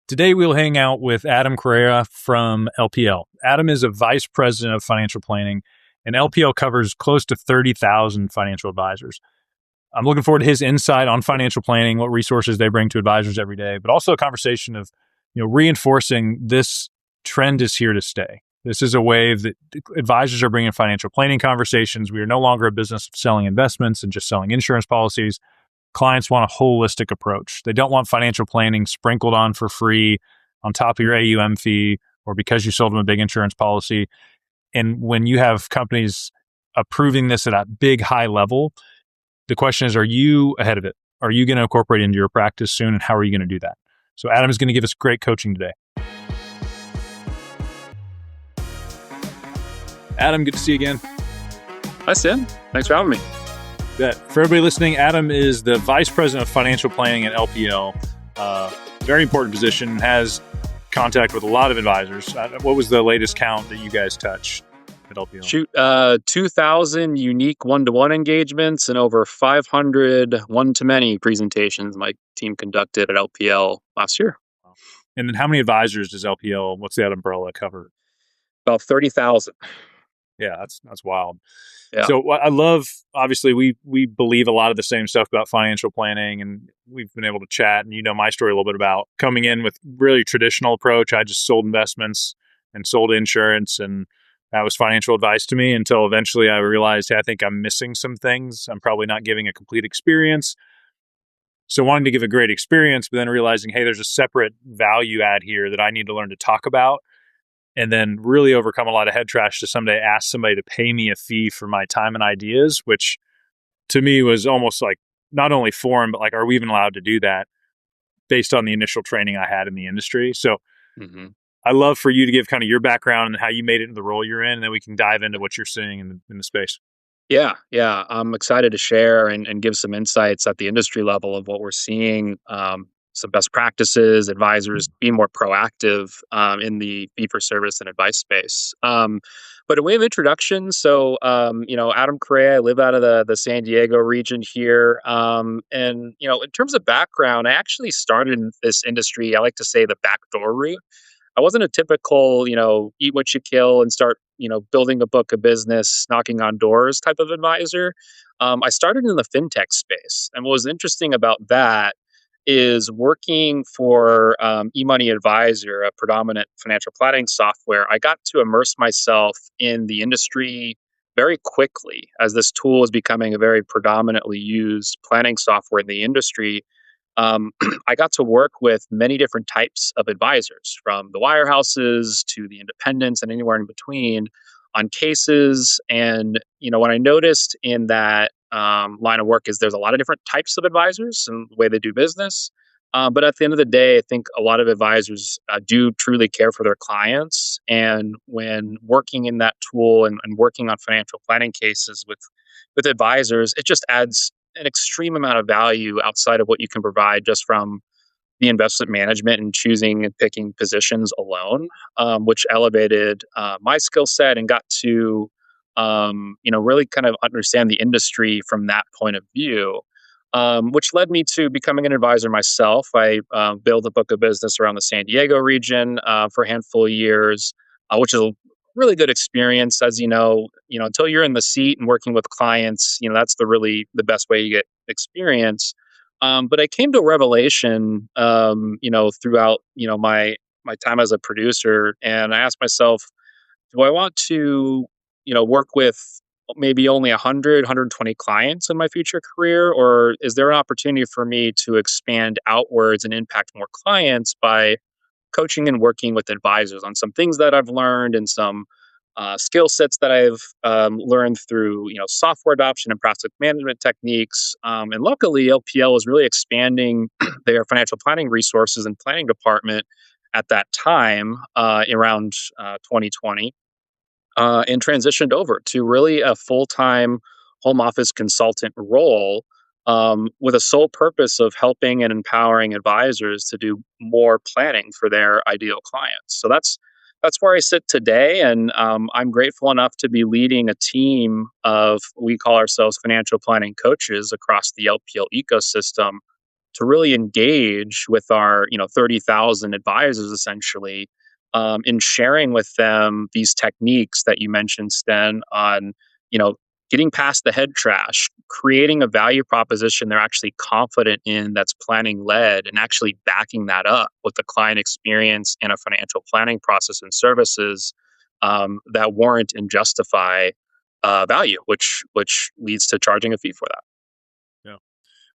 Today, we'll hang out with Adam Correa from LPL. Adam is a vice president of financial planning, and LPL covers close to 30,000 financial advisors. I'm looking forward to his insight on financial planning, what resources they bring to advisors every day, but also a conversation of, reinforcing this trend is here to stay. This is a wave that advisors are bringing financial planning conversations. We are no longer a business of selling investments and just selling insurance policies. Clients want a holistic approach. They don't want financial planning sprinkled on for free on top of your AUM fee or because you sold them a big insurance policy. And when you have companies approving this at a big, high level, the question is, are you ahead of it? Are you going to incorporate it into your practice soon? And how are you going to do that? So Adam is going to give us great coaching today. Adam, good to see you again. Hi, Sten. Thanks for having me. For everybody listening, Adam is the vice president of financial planning at LPL. Very important position, has contact with a lot of advisors. What was the latest count that you guys touched at LPL? 2,000 unique one-to-one engagements and over 500 one-to-many presentations my team conducted at LPL last year. And then how many advisors does LPL, what's that umbrella cover? About 30,000. Yeah, that's wild. Yeah. So I love, obviously, we believe a lot of the same stuff about financial planning, and we've been able to chat, and my story a little bit about coming in with really traditional approach. I just sold investments and sold insurance, and that was financial advice to me until eventually I realized, hey, I think I'm missing some things. I'm probably not giving a complete experience. So wanting to give a great experience, but then realizing, hey, there's a separate value add here that I need to learn to talk about. And then really overcome a lot of head trash to someday ask somebody to pay me a fee for my time and ideas, which to me was almost like not only foreign, but like, are we even allowed to do that based on the initial training I had in the industry? So I'd love for you to give kind of your background and how you made it into the role you're in, and then we can dive into what you're seeing in the space. Yeah. I'm excited to share and give some insights at the industry level of what we're seeing, some best practices, advisors being more proactive in the fee-for-service and advice space. But a way of introduction, so, Adam Correa, I live out of the San Diego region here. And, in terms of background, I actually started in this industry, I like to say the backdoor route. I wasn't a typical, eat what you kill and start, building a book of business, knocking on doors type of advisor. I started in the fintech space. And what was interesting about that is working for eMoney Advisor, a predominant financial planning software. I got to immerse myself in the industry very quickly as this tool is becoming a very predominantly used planning software in the industry. I got to work with many different types of advisors, from the wirehouses to the independents and anywhere in between, on cases. And, what I noticed in that line of work is there's a lot of different types of advisors and the way they do business. But at the end of the day, I think a lot of advisors do truly care for their clients. And when working in that tool and working on financial planning cases with advisors, it just adds an extreme amount of value outside of what you can provide just from the investment management and choosing and picking positions alone, which elevated my skill set and got to, really kind of understand the industry from that point of view, which led me to becoming an advisor myself. I built a book of business around the San Diego region for a handful of years, which is a really good experience. As until you're in the seat and working with clients, that's the best way you get experience. But I came to a revelation, throughout, my time as a producer, and I asked myself, do I want to, work with maybe only 100, 120 clients in my future career, or is there an opportunity for me to expand outwards and impact more clients by coaching and working with advisors on some things that I've learned and some skill sets that I've learned through, software adoption and project management techniques. And luckily, LPL is really expanding their financial planning resources and planning department at that time, around 2020, and transitioned over to really a full-time home office consultant role, with a sole purpose of helping and empowering advisors to do more planning for their ideal clients. So that's where I sit today, and I'm grateful enough to be leading a team of, we call ourselves financial planning coaches across the LPL ecosystem, to really engage with our 30,000 advisors essentially, in sharing with them these techniques that you mentioned, Sten, on you know getting past the head trash, creating a value proposition they're actually confident in, that's planning led, and actually backing that up with the client experience and a financial planning process and services that warrant and justify value, which leads to charging a fee for that. Yeah.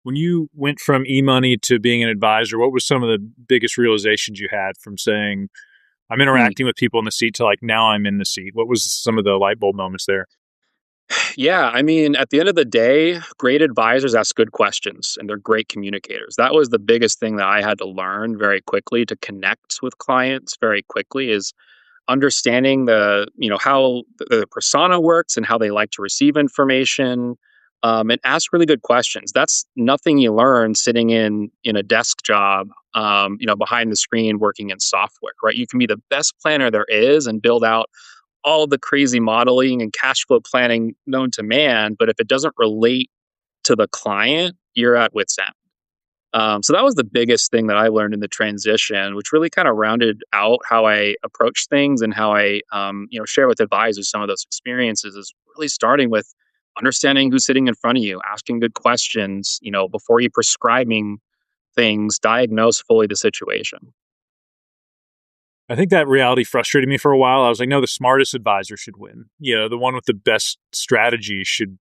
When you went from eMoney to being an advisor, what was some of the biggest realizations you had from saying, I'm Hmm. interacting with people in the seat to like now I'm in the seat? What was some of the light bulb moments there? Yeah, I mean, at the end of the day, great advisors ask good questions and they're great communicators. That was the biggest thing that I had to learn very quickly to connect with clients very quickly, is understanding how the persona works and how they like to receive information, and ask really good questions. That's nothing you learn sitting in a desk job, behind the screen working in software, right? You can be the best planner there is and build out all of the crazy modeling and cash flow planning known to man, but if it doesn't relate to the client, you're at wit's end. So that was the biggest thing that I learned in the transition, which really kind of rounded out how I approach things and how I, share with advisors some of those experiences. Is really starting with understanding who's sitting in front of you, asking good questions, before you prescribing things, diagnose fully the situation. I think that reality frustrated me for a while. I was like, no, the smartest advisor should win. The one with the best strategy should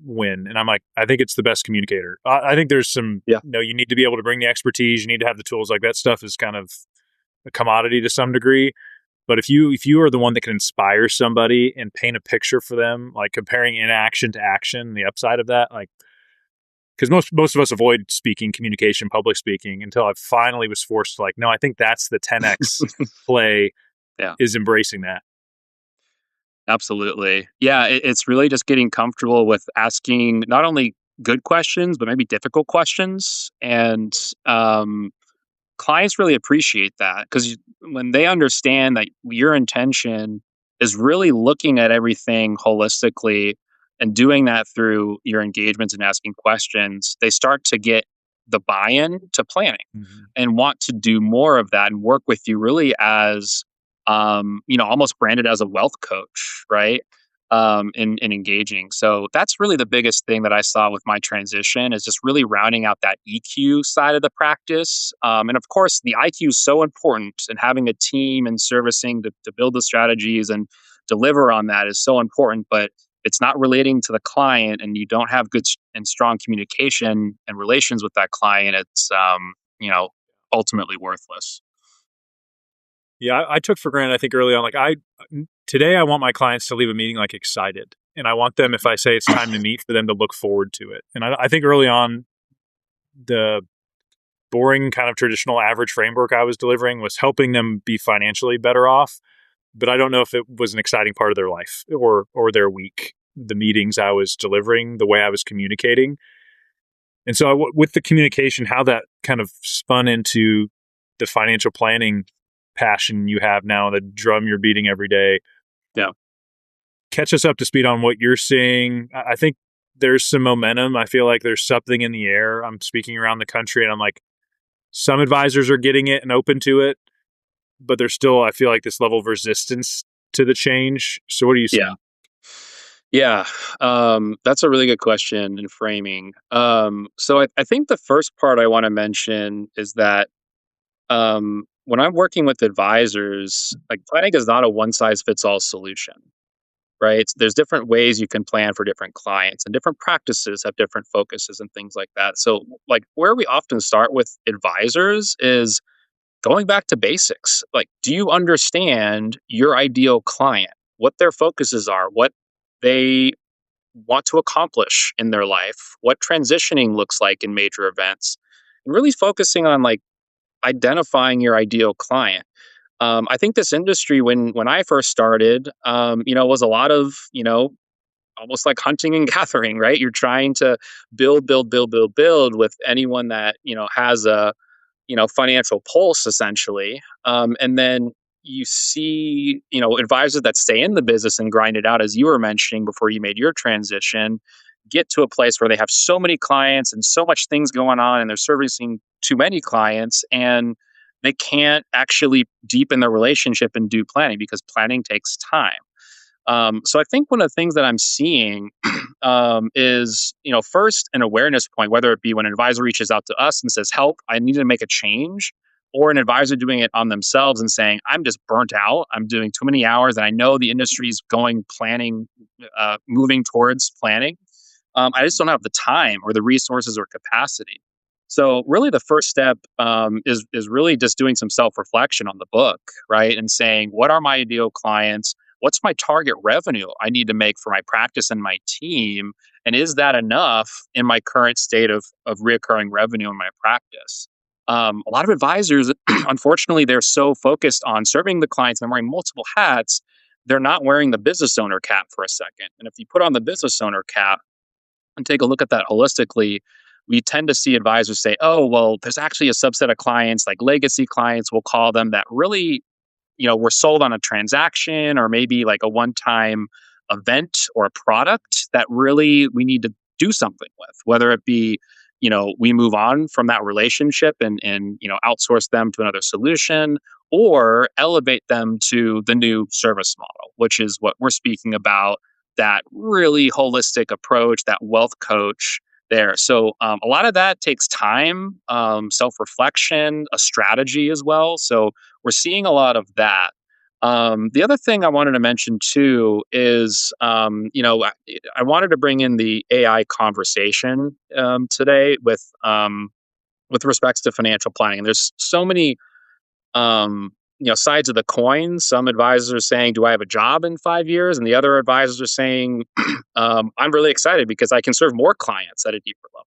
win. And I'm like, I think it's the best communicator. I think there's some, Yeah. you need to be able to bring the expertise. You need to have the tools. Like that stuff is kind of a commodity to some degree. But if you are the one that can inspire somebody and paint a picture for them, like comparing inaction to action, the upside of that, like because most of us avoid speaking, communication, public speaking until I finally was forced to like, no, I think that's the 10x play Yeah. is embracing that. Absolutely. Yeah, it's really just getting comfortable with asking not only good questions, but maybe difficult questions. And clients really appreciate that because when they understand that your intention is really looking at everything holistically and doing that through your engagements and asking questions, they start to get the buy-in to planning Mhm. and want to do more of that and work with you really as almost branded as a wealth coach, right? In engaging. So that's really the biggest thing that I saw with my transition, is just really rounding out that EQ side of the practice. And of course, the IQ is so important, and having a team and servicing to build the strategies and deliver on that is so important. But it's not relating to the client, and you don't have good and strong communication and relations with that client, it's ultimately worthless. Yeah, I took for granted, I think early on, like today I want my clients to leave a meeting like excited. And I want them, if I say it's time to meet, for them to look forward to it. And I think early on, the boring kind of traditional average framework I was delivering was helping them be financially better off. But I don't know if it was an exciting part of their life or their week, the meetings I was delivering, the way I was communicating. And so with the communication, how that kind of spun into the financial planning passion you have now, the drum you're beating every day. Yeah. Catch us up to speed on what you're seeing. I think there's some momentum. I feel like there's something in the air. I'm speaking around the country and I'm like, some advisors are getting it and open to it, but there's still, I feel like, this level of resistance to the change. So what are you Yeah. seeing? Yeah, that's a really good question and framing. So I think the first part I want to mention is that when I'm working with advisors, like planning is not a one size fits all solution, right? There's different ways you can plan for different clients, and different practices have different focuses and things like that. So, like, where we often start with advisors is going back to basics. Like, do you understand your ideal client, what their focuses are, what they want to accomplish in their life, what transitioning looks like in major events, and really focusing on like identifying your ideal client. I think this industry, when I first started, was a lot of almost like hunting and gathering, right? You're trying to build with anyone that has a financial pulse essentially. And then you see, advisors that stay in the business and grind it out, as you were mentioning before you made your transition. get to a place where they have so many clients and so much things going on and they're servicing too many clients and they can't actually deepen their relationship and do planning because planning takes time. So I think one of the things that I'm seeing is, first an awareness point, whether it be when an advisor reaches out to us and says, "Help, I need to make a change," or an advisor doing it on themselves and saying, "I'm just burnt out. I'm doing too many hours, and I know the industry's moving towards planning. I just don't have the time or the resources or capacity." So really, the first step is really just doing some self reflection on the book, right, and saying, "What are my ideal clients? What's my target revenue I need to make for my practice and my team? And is that enough in my current state of reoccurring revenue in my practice?" A lot of advisors, unfortunately, they're so focused on serving the clients and wearing multiple hats, they're not wearing the business owner cap for a second. And if you put on the business owner cap and take a look at that holistically, we tend to see advisors say, "Oh, well, there's actually a subset of clients, like legacy clients, we'll call them, that really were sold on a transaction or maybe like a one-time event or a product that really we need to do something with, whether it be, we move on from that relationship and outsource them to another solution or elevate them to the new service model, which is what we're speaking about, that really holistic approach, that wealth coach there. So a lot of that takes time, self-reflection, a strategy as well. So we're seeing a lot of that. The other thing I wanted to mention too is, I wanted to bring in the AI conversation today with respects to financial planning. And there's so many sides of the coin. Some advisors are saying, "Do I have a job in 5 years?" And the other advisors are saying, "I'm really excited because I can serve more clients at a deeper level."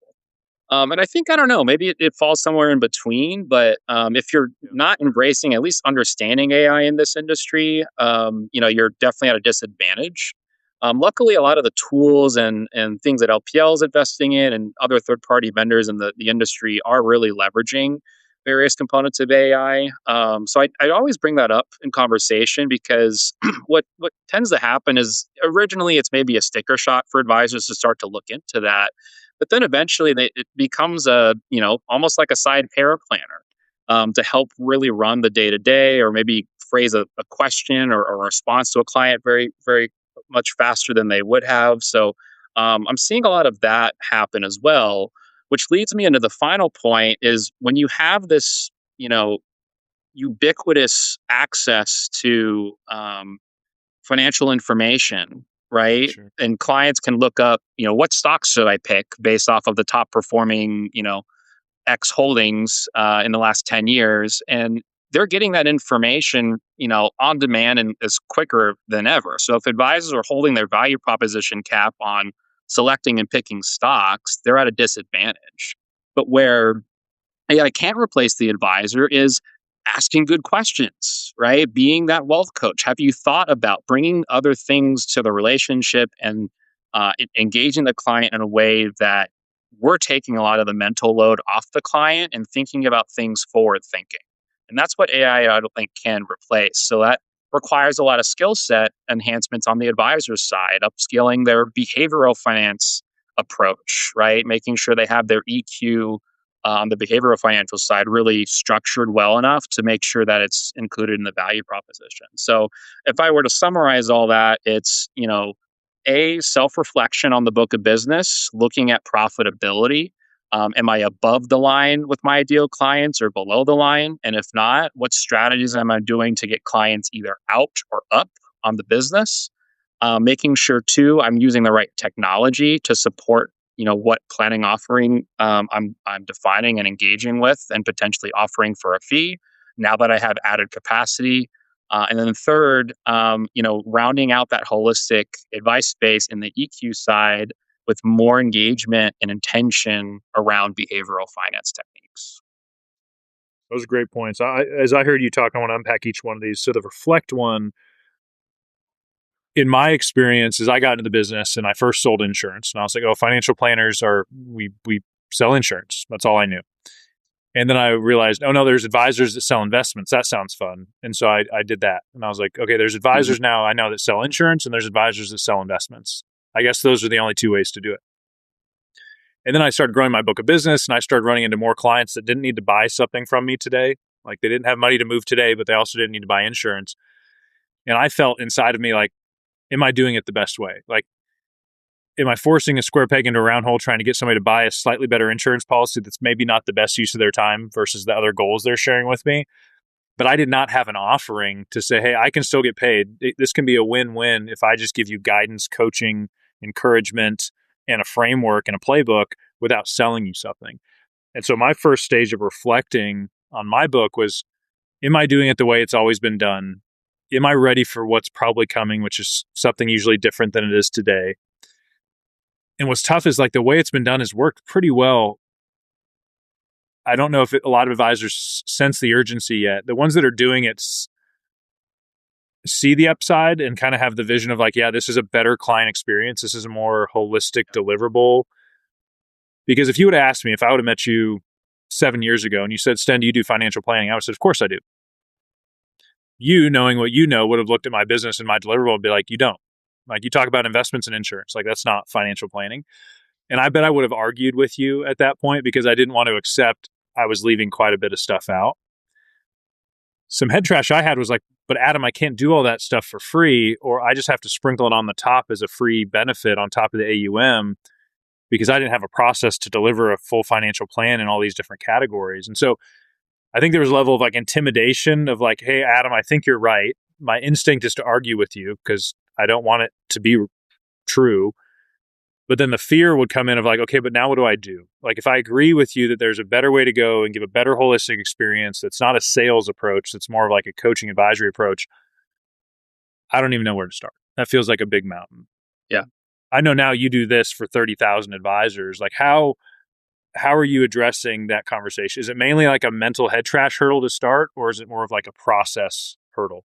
And I think, I don't know, maybe it falls somewhere in between. But if you're not embracing, at least understanding AI in this industry, you're definitely at a disadvantage. Luckily, a lot of the tools and things that LPL is investing in and other third party vendors in the industry are really leveraging various components of AI. So I always bring that up in conversation because what tends to happen is originally it's maybe a sticker shot for advisors to start to look into that, but then eventually it becomes almost like a side para planner to help really run the day to day, or maybe phrase a question or a response to a client very, very much faster than they would have. So I'm seeing a lot of that happen as well, which leads me into the final point is when you have this, ubiquitous access to financial information, right? Sure. And clients can look up, what stocks should I pick based off of the top performing, X holdings in the last 10 years. And they're getting that information, on demand and is quicker than ever. So if advisors are holding their value proposition cap on selecting and picking stocks, they're at a disadvantage. But where AI can't replace the advisor is asking good questions, right? Being that wealth coach. Have you thought about bringing other things to the relationship and engaging the client in a way that we're taking a lot of the mental load off the client and thinking about things forward thinking? And that's what AI, I don't think, can replace. So that requires a lot of skill set enhancements on the advisor's side, upskilling their behavioral finance approach, right? Making sure they have their EQ on the behavioral financial side really structured well enough to make sure that it's included in the value proposition. So if I were to summarize all that, it's, a self-reflection on the book of business, looking at profitability. Am I above the line with my ideal clients or below the line? And if not, what strategies am I doing to get clients either out or up on the business? Making sure too, I'm using the right technology to support, what planning offering I'm defining and engaging with, and potentially offering for a fee. Now that I have added capacity, and then third, rounding out that holistic advice space in the EQ side with more engagement and intention around behavioral finance techniques. Those are great points. As I heard you talk, I want to unpack each one of these. So the reflect one, in my experience, is I got into the business and I first sold insurance, and I was like, "Oh, financial planners we sell insurance." That's all I knew. And then I realized, oh no, there's advisors that sell investments. That sounds fun. And so I did that. And I was like, okay, there's Mhm. advisors now I know that sell insurance, and there's advisors that sell investments. I guess those are the only two ways to do it. And then I started growing my book of business, and I started running into more clients that didn't need to buy something from me today. Like they didn't have money to move today, but they also didn't need to buy insurance. And I felt inside of me like, am I doing it the best way? Like, am I forcing a square peg into a round hole trying to get somebody to buy a slightly better insurance policy that's maybe not the best use of their time versus the other goals they're sharing with me? But I did not have an offering to say, hey, I can still get paid. This can be a win-win if I just give you guidance, coaching, encouragement, and a framework and a playbook without selling you something. And so my first stage of reflecting on my book was, am I doing it the way it's always been done? Am I ready for what's probably coming, which is something usually different than it is today? And what's tough is like the way it's been done has worked pretty well. I don't know if a lot of advisors sense the urgency yet. The ones that are doing it see the upside and kind of have the vision of like, yeah, this is a better client experience. This is a more holistic deliverable. Because if you would have asked me, if I would have met you 7 years ago and you said, Sten, do you do financial planning? I would have said, of course I do. You, knowing what you know, would have looked at my business and my deliverable and be like, you don't. Like you talk about investments and insurance. Like that's not financial planning. And I bet I would have argued with you at that point because I didn't want to accept I was leaving quite a bit of stuff out. Some head trash I had was like, but Adam, I can't do all that stuff for free, or I just have to sprinkle it on the top as a free benefit on top of the AUM because I didn't have a process to deliver a full financial plan in all these different categories. And so I think there was a level of like intimidation of like, hey, Adam, I think you're right. My instinct is to argue with you because I don't want it to be true. But then the fear would come in of like, okay, but now what do I do? Like if I agree with you that there's a better way to go and give a better holistic experience that's not a sales approach, that's more of like a coaching advisory approach, I don't even know where to start. That feels like a big mountain. Yeah. I know now you do this for 30,000 advisors. Like how are you addressing that conversation? Is it mainly like a mental head trash hurdle to start, or is it more of like a process hurdle?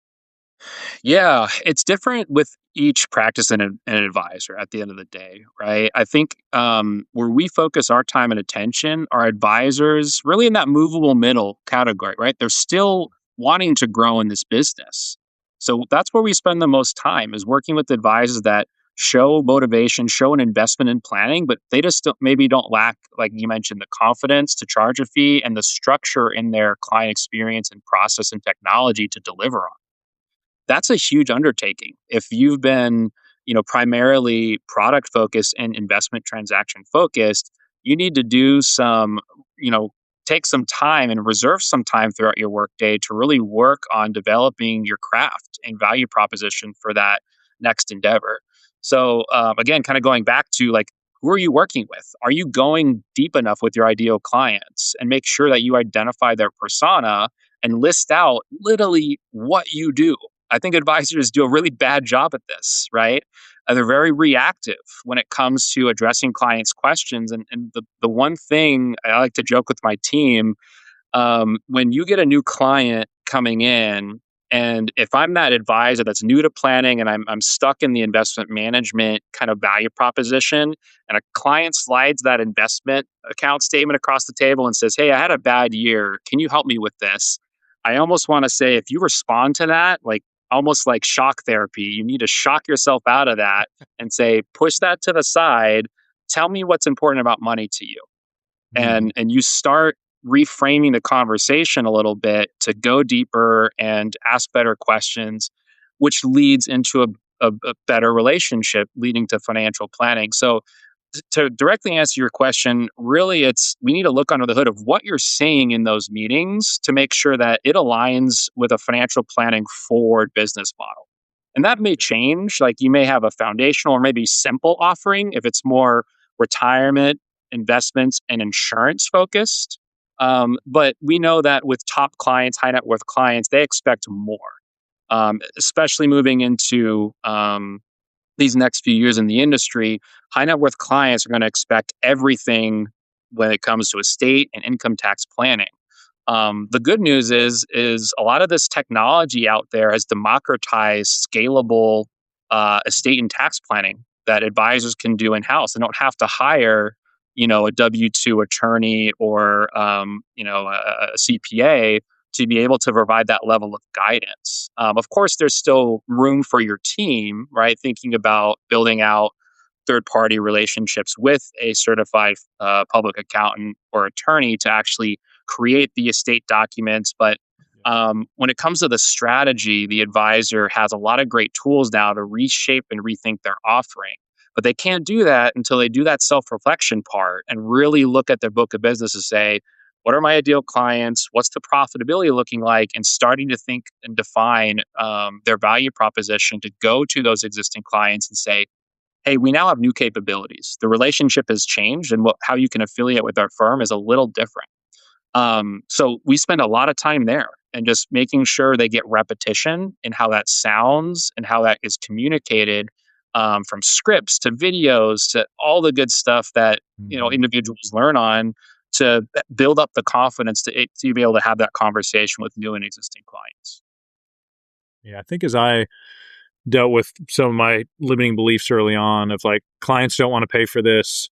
Yeah, it's different with each practice and an advisor at the end of the day, right? I think where we focus our time and attention, our advisors really in that movable middle category, right? They're still wanting to grow in this business. So that's where we spend the most time is working with advisors that show motivation, show an investment in planning, but they just maybe don't lack, like you mentioned, the confidence to charge a fee and the structure in their client experience and process and technology to deliver on. That's a huge undertaking. If you've been, primarily product focused and investment transaction focused, you need to do some, take some time and reserve some time throughout your workday to really work on developing your craft and value proposition for that next endeavor. So again, kind of going back to like, who are you working with? Are you going deep enough with your ideal clients and make sure that you identify their persona and list out literally what you do? I think advisors do a really bad job at this, right? They're very reactive when it comes to addressing clients' questions. And the one thing I like to joke with my team, when you get a new client coming in, and if I'm that advisor that's new to planning and I'm stuck in the investment management kind of value proposition, and a client slides that investment account statement across the table and says, hey, I had a bad year. Can you help me with this? I almost want to say, if you respond to that, like almost like shock therapy, you need to shock yourself out of that and say, push that to the side. Tell me what's important about money to you. And you start reframing the conversation a little bit to go deeper and ask better questions, which leads into a better relationship leading to financial planning. So to directly answer your question, really we need to look under the hood of what you're saying in those meetings to make sure that it aligns with a financial planning forward business model. And that may change. Like you may have a foundational or maybe simple offering if it's more retirement, investments, and insurance focused. But we know that with top clients, high net worth clients, they expect more, especially moving into these next few years in the industry. High net worth clients are going to expect everything when it comes to estate and income tax planning. The good news is a lot of this technology out there has democratized scalable estate and tax planning that advisors can do in house. They don't have to hire, a W-2 attorney or a CPA to be able to provide that level of guidance. Of course, there's still room for your team, right? Thinking about building out third-party relationships with a certified public accountant or attorney to actually create the estate documents. But when it comes to the strategy, the advisor has a lot of great tools now to reshape and rethink their offering. But they can't do that until they do that self-reflection part and really look at their book of business and say, what are my ideal clients? What's the profitability looking like? And starting to think and define their value proposition to go to those existing clients and say, hey, we now have new capabilities. The relationship has changed, and how you can affiliate with our firm is a little different. So we spend a lot of time there and just making sure they get repetition in how that sounds and how that is communicated, from scripts to videos to all the good stuff that individuals learn on to build up the confidence to be able to have that conversation with new and existing clients. Yeah, I think as I dealt with some of my limiting beliefs early on of like, clients don't want to pay for this.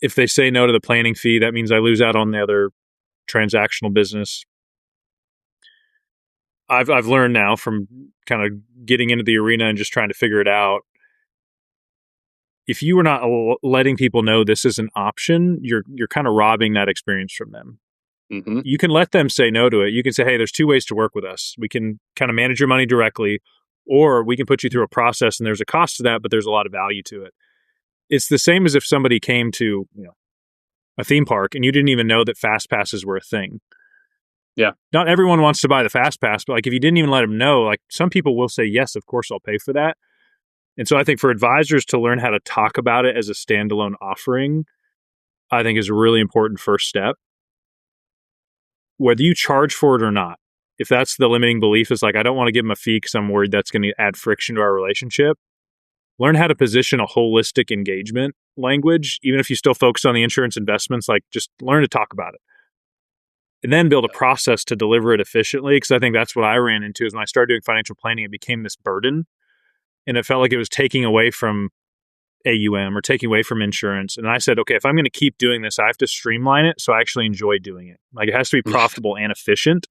If they say no to the planning fee, that means I lose out on the other transactional business. I've learned now from kind of getting into the arena and just trying to figure it out. If you are not letting people know this is an option, you're kind of robbing that experience from them. Mm-hmm. You can let them say no to it. You can say, hey, there's two ways to work with us. We can kind of manage your money directly, or we can put you through a process and there's a cost to that, but there's a lot of value to it. It's the same as if somebody came to a theme park and you didn't even know that fast passes were a thing. Yeah. Not everyone wants to buy the fast pass, but like if you didn't even let them know, like some people will say, yes, of course I'll pay for that. And so I think for advisors to learn how to talk about it as a standalone offering, I think is a really important first step. Whether you charge for it or not, if that's the limiting belief is like, I don't want to give them a fee because I'm worried that's going to add friction to our relationship, learn how to position a holistic engagement language, even if you still focus on the insurance investments, like just learn to talk about it. And then build a process to deliver it efficiently. Because I think that's what I ran into is when I started doing financial planning, it became this burden. And it felt like it was taking away from AUM or taking away from insurance. And I said, okay, if I'm going to keep doing this, I have to streamline it so I actually enjoy doing it. Like it has to be profitable and efficient.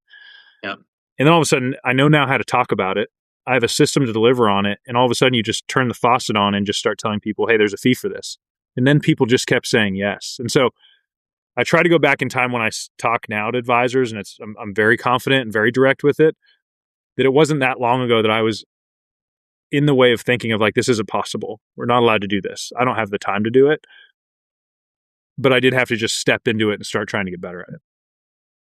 Yeah. And then all of a sudden, I know now how to talk about it. I have a system to deliver on it. And all of a sudden, you just turn the faucet on and just start telling people, hey, there's a fee for this. And then people just kept saying yes. And so I try to go back in time when I talk now to advisors, and I'm very confident and very direct with it, that it wasn't that long ago that I was in the way of thinking of like, this isn't possible. We're not allowed to do this. I don't have the time to do it. But I did have to just step into it and start trying to get better at it.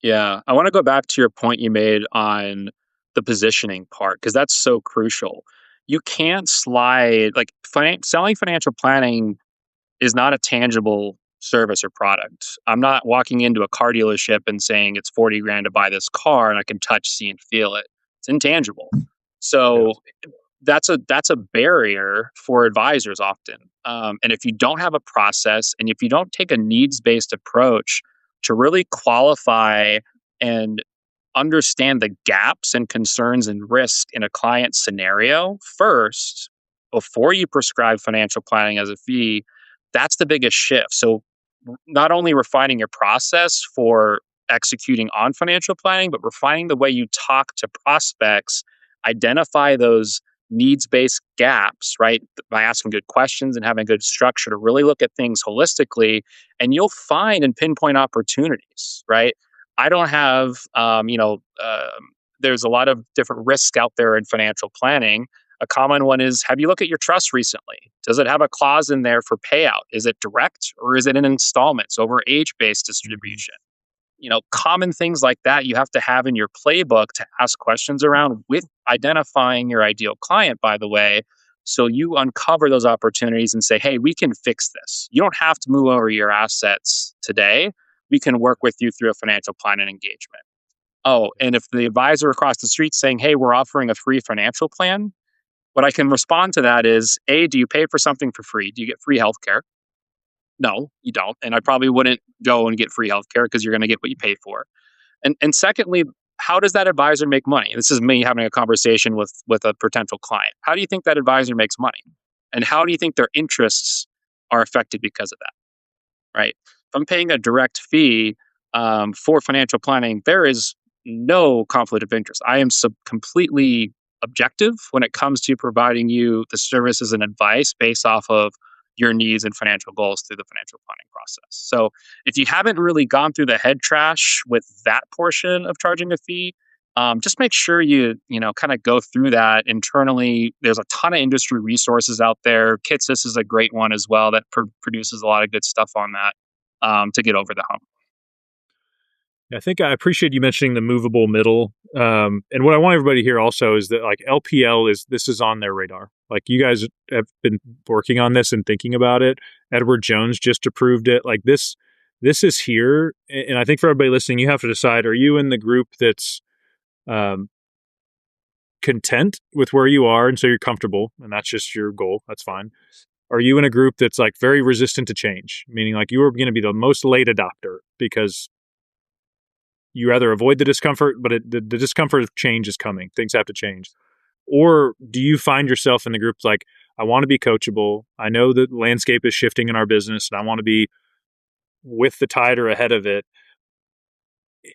Yeah. I want to go back to your point you made on the positioning part, because that's so crucial. You can't slide, like selling financial planning is not a tangible service or product. I'm not walking into a car dealership and saying it's 40 grand to buy this car and I can touch, see, and feel it. It's intangible. So that's a barrier for advisors often. And if you don't have a process and if you don't take a needs-based approach to really qualify and understand the gaps and concerns and risk in a client scenario first, before you prescribe financial planning as a fee, that's the biggest shift. So not only refining your process for executing on financial planning, but refining the way you talk to prospects, identify those needs-based gaps, right? By asking good questions and having good structure to really look at things holistically, and you'll find and pinpoint opportunities, right? I don't have, there's a lot of different risks out there in financial planning. A common one is, have you looked at your trust recently? Does it have a clause in there for payout? Is it direct or is it in installments over age-based distribution? Common things like that you have to have in your playbook to ask questions around with identifying your ideal client, by the way. So you uncover those opportunities and say, hey, we can fix this. You don't have to move over your assets today. We can work with you through a financial plan and engagement. Oh, and if the advisor across the street saying, hey, we're offering a free financial plan, what I can respond to that is, A, do you pay for something for free? Do you get free healthcare? No, you don't. And I probably wouldn't go and get free healthcare because you're going to get what you pay for. And secondly, how does that advisor make money? This is me having a conversation with a potential client. How do you think that advisor makes money? And how do you think their interests are affected because of that? Right? If I'm paying a direct fee for financial planning, there is no conflict of interest. I am completely objective when it comes to providing you the services and advice based off of your needs and financial goals through the financial planning process. So if you haven't really gone through the head trash with that portion of charging a fee, just make sure you kind of go through that internally. There's a ton of industry resources out there. Kitsys is a great one as well that produces a lot of good stuff on that to get over the hump. I think I appreciate you mentioning the movable middle. And what I want everybody to hear also is that like LPL this is on their radar. Like you guys have been working on this and thinking about it. Edward Jones just approved it. Like this is here. And I think for everybody listening, you have to decide, are you in the group that's content with where you are and so you're comfortable and that's just your goal? That's fine. Are you in a group that's like very resistant to change? Meaning like you are going to be the most late adopter because you rather avoid the discomfort, but the discomfort of change is coming. Things have to change. Or do you find yourself in the group like, I want to be coachable. I know the landscape is shifting in our business and I want to be with the tide or ahead of it.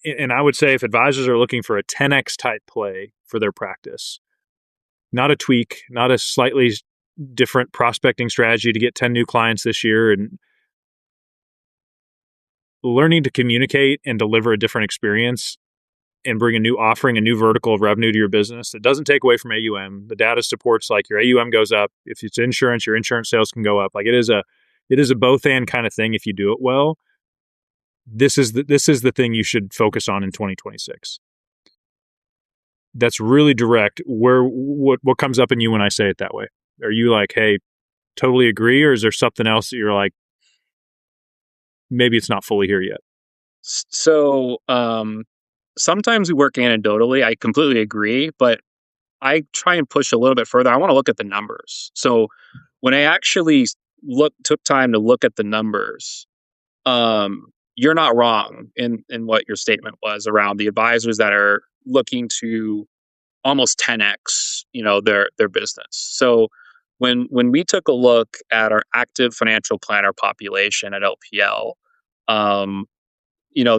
And I would say if advisors are looking for a 10x type play for their practice, not a tweak, not a slightly different prospecting strategy to get 10 new clients this year, and learning to communicate and deliver a different experience and bring a new offering, a new vertical of revenue to your business. It doesn't take away from AUM. The data supports like your AUM goes up. If it's insurance, your insurance sales can go up. Like it is a both and kind of thing if you do it well. This is the thing you should focus on in 2026. That's really direct. What comes up in you when I say it that way? Are you like, hey, totally agree, or is there something else that you're like, maybe it's not fully here yet? So sometimes we work anecdotally. I completely agree, but I try and push a little bit further. I want to look at the numbers. So when I actually took time to look at the numbers, you're not wrong in what your statement was around the advisors that are looking to almost 10x, their business. So when we took a look at our active financial planner population at LPL,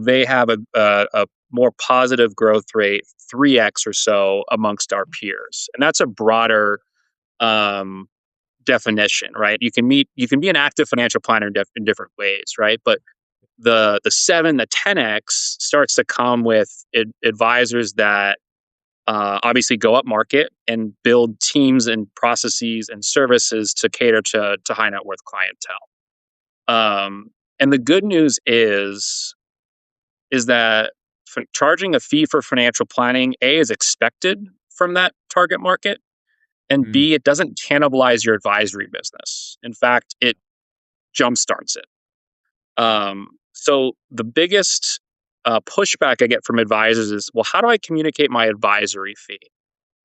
they have a more positive growth rate, 3x or so amongst our peers, and that's a broader definition, right? You can be an active financial planner in different ways, right? But the 10x starts to come with advisors that obviously go up market and build teams and processes and services to cater to high net worth clientele. And the good news is that charging a fee for financial planning, A, is expected from that target market, and B, it doesn't cannibalize your advisory business. In fact, it jumpstarts it. So the biggest pushback I get from advisors is, well, how do I communicate my advisory fee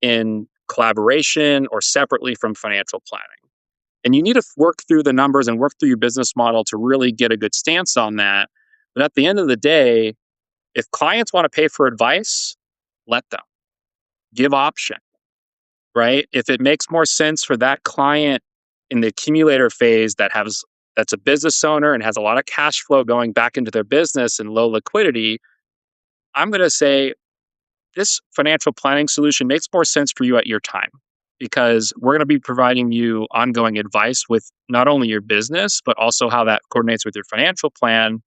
in collaboration or separately from financial planning? And you need to work through the numbers and work through your business model to really get a good stance on that. But at the end of the day, if clients want to pay for advice, let them. Give option, right? If it makes more sense for that client in the accumulator phase that's a business owner and has a lot of cash flow going back into their business and low liquidity, I'm going to say this financial planning solution makes more sense for you at your time, because we're going to be providing you ongoing advice with not only your business, but also how that coordinates with your financial plan.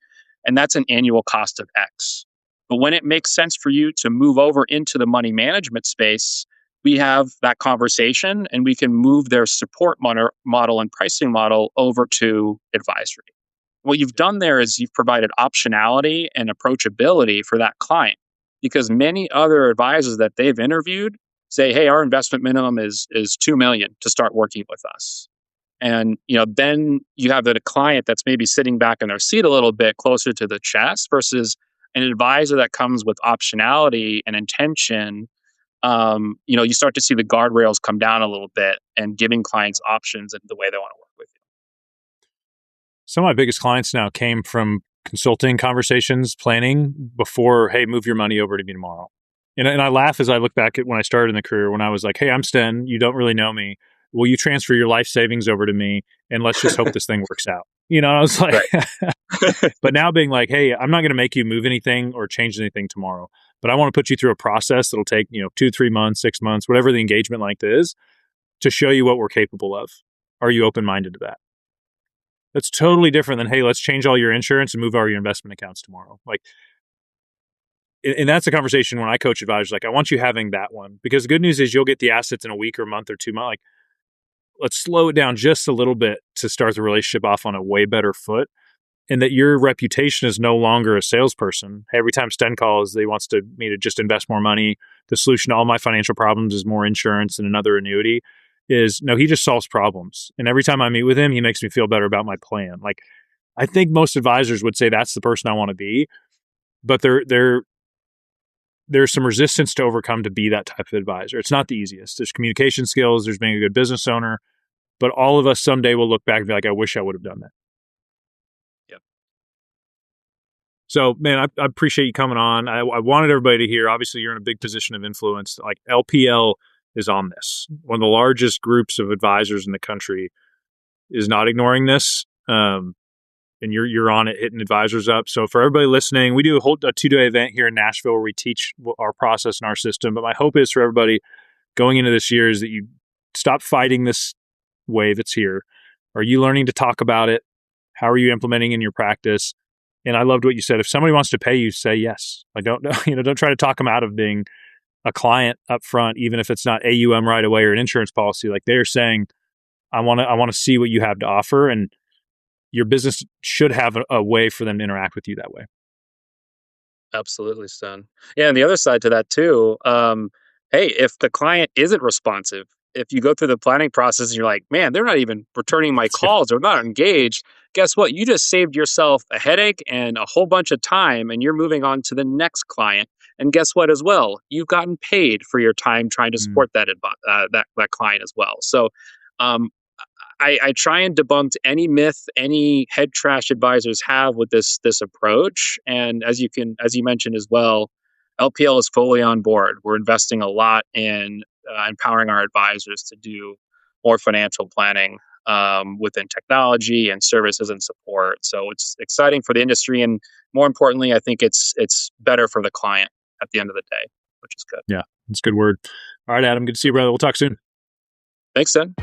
And that's an annual cost of X. But when it makes sense for you to move over into the money management space, we have that conversation and we can move their support model and pricing model over to advisory. What you've done there is you've provided optionality and approachability for that client, because many other advisors that they've interviewed say, hey, our investment minimum is $2 million to start working with us. And then you have the client that's maybe sitting back in their seat a little bit closer to the chest versus an advisor that comes with optionality and intention. You start to see the guardrails come down a little bit and giving clients options in the way they want to work with you. Some of my biggest clients now came from consulting conversations, planning before, hey, move your money over to me tomorrow. And I laugh as I look back at when I started in the career, when I was like, hey, I'm Sten, you don't really know me. Will you transfer your life savings over to me? And let's just hope this thing works out. I was like, right. But now being like, hey, I'm not going to make you move anything or change anything tomorrow, but I want to put you through a process that'll take, 2, 3 months, 6 months, whatever the engagement length is, to show you what we're capable of. Are you open-minded to that? That's totally different than, hey, let's change all your insurance and move all your investment accounts tomorrow. Like, and that's a conversation when I coach advisors. Like, I want you having that one, because the good news is you'll get the assets in a week or month or 2 months. Like, let's slow it down just a little bit to start the relationship off on a way better foot. And that your reputation is no longer a salesperson. Hey, every time Sten calls, he wants me to just invest more money. The solution to all my financial problems is more insurance and another annuity. No, he just solves problems. And every time I meet with him, he makes me feel better about my plan. Like, I think most advisors would say that's the person I want to be, but there's some resistance to overcome to be that type of advisor. It's not the easiest. There's communication skills, there's being a good business owner, but all of us someday will look back and be like, I wish I would have done that. So, man, I appreciate you coming on. I wanted everybody to hear, obviously, you're in a big position of influence. Like, LPL is on this. One of the largest groups of advisors in the country is not ignoring this. And you're on it, hitting advisors up. So for everybody listening, we do a 2-day event here in Nashville where we teach our process and our system. But my hope is for everybody going into this year is that you stop fighting this wave that's here. Are you learning to talk about it? How are you implementing in your practice? And I loved what you said. If somebody wants to pay you, say yes. Like, don't try to talk them out of being a client up front, even if it's not AUM right away or an insurance policy. Like, they're saying, I want to see what you have to offer, and your business should have a way for them to interact with you that way. Absolutely, Sten. Yeah, and the other side to that too, hey, if the client isn't responsive, if you go through the planning process and you're like, man, they're not even returning my calls, they're not engaged, guess what? You just saved yourself a headache and a whole bunch of time, and you're moving on to the next client. And guess what as well? You've gotten paid for your time trying to support that client as well. So um, I try and debunk any myth, any head trash advisors have with this approach. And as you mentioned as well, LPL is fully on board. We're investing a lot in empowering our advisors to do more financial planning within technology and services and support. So it's exciting for the industry, and more importantly, I think it's better for the client at the end of the day, which is good. Yeah, that's a good word. All right, Adam, good to see you, brother. We'll talk soon. Thanks, Sten.